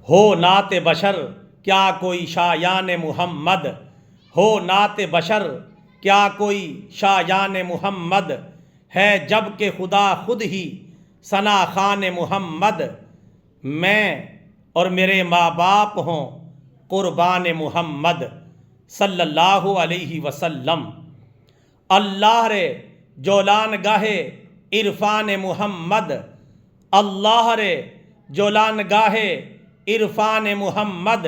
ہو نعت بشر کیا کوئی شایان محمد، ہو نعت بشر کیا کوئی شایان محمد، ہے جب کہ خدا خود ہی ثنا خوان محمد، میں اور میرے ماں باپ ہوں قربان محمد صلی اللہ علیہ وسلم۔ اللہ رے جولان گاہے عرفان محمد، اللہ رے جولان گاہے عرفان محمد،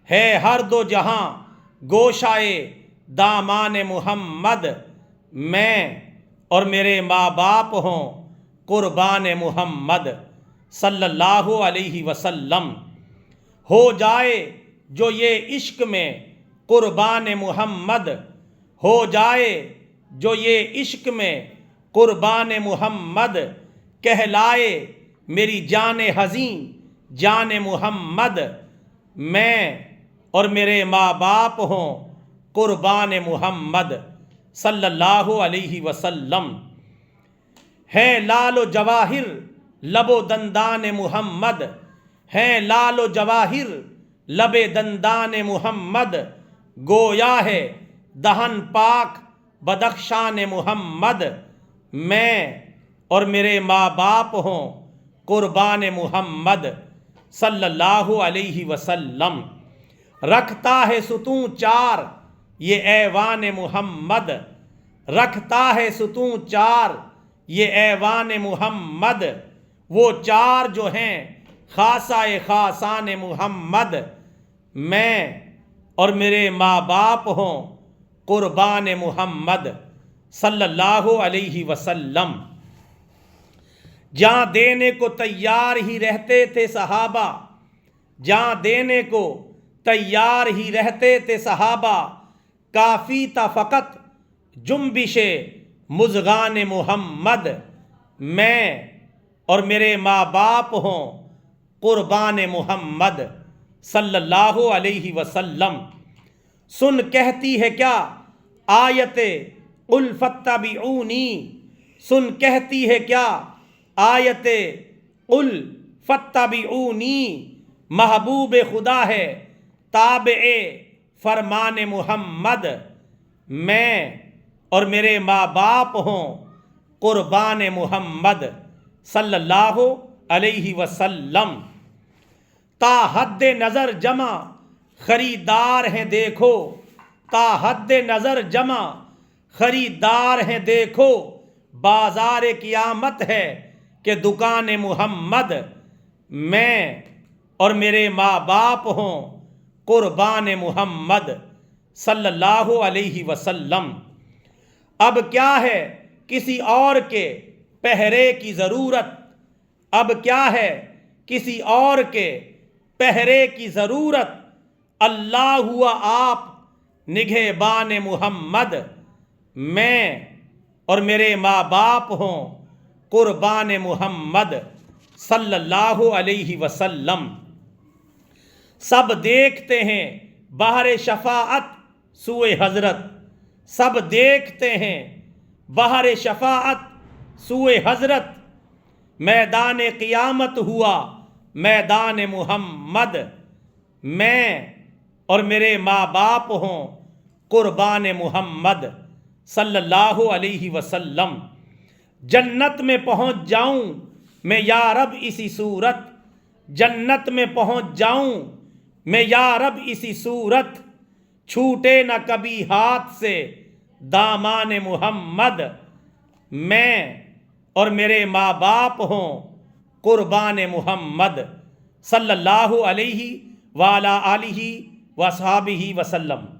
ہے ہر دو جہاں گوشائے دامان محمد، میں اور میرے ماں باپ ہوں قربان محمد صلی اللہ علیہ وسلم۔ ہو جائے جو یہ عشق میں قربان محمد، ہو جائے جو یہ عشق میں قربان محمد، کہلائے میری جان حزین جان محمد، میں اور میرے ماں باپ ہوں قربان محمد صلی اللہ علیہ وسلم۔ ہے لال و جواہر لب و دندان محمد، ہے لال و جواہر لب دندان محمد، گویا ہے دہن پاک بدخشان محمد، میں اور میرے ماں باپ ہوں قربان محمد صلی اللہ علیہ وسلم۔ رکھتا ہے ستون چار یہ ایوان محمد، رکھتا ہے ستون چار یہ ایوان محمد، وہ چار جو ہیں خاصہ خاصان محمد، میں اور میرے ماں باپ ہوں قربان محمد صلی اللہ علیہ وسلم۔ جاں دینے کو تیار ہی رہتے تھے صحابہ، جاں دینے کو تیار ہی رہتے تھے صحابہ، کافی تھا فقط جنبش مژگان محمد، میں اور میرے ماں باپ ہوں قربان محمد صلی اللہ علیہ وسلم۔ سن کہتی ہے کیا آیت قل فاتبعونی، سن کہتی ہے کیا آیت قل فاتبعونی، محبوب خدا ہے تابع فرمان محمد، میں اور میرے ماں باپ ہوں قربان محمد صلی اللہ علیہ وسلم۔ تا حد نظر جمع خریدار ہیں دیکھو، تا حد نظر جمع خریدار ہیں دیکھو، بازار قیامت ہے کہ دکان محمد، میں اور میرے ماں باپ ہوں قربان محمد صلی اللہ علیہ وسلم۔ اب کیا ہے کسی اور کے پہرے کی ضرورت، اب کیا ہے کسی اور کے پہرے کی ضرورت، اللہ ہوا آپ نگہبان محمد، میں اور میرے ماں باپ ہوں قربان محمد صلی اللہ علیہ وسلم۔ سب دیکھتے ہیں بہر شفاعت سوئے حضرت، سب دیکھتے ہیں بہر شفاعت سوئے حضرت، میدان قیامت ہوا میدان محمد، میں اور میرے ماں باپ ہوں قربان محمد صلی اللہ علیہ وسلم۔ جنت میں پہنچ جاؤں میں یا رب اسی صورت، جنت میں پہنچ جاؤں میں یا رب اسی صورت، چھوٹے نہ کبھی ہاتھ سے دامان محمد، میں اور میرے ماں باپ ہوں قربان محمد صلی اللہ علیہ وآلہ آلہ وصحبہ وسلم۔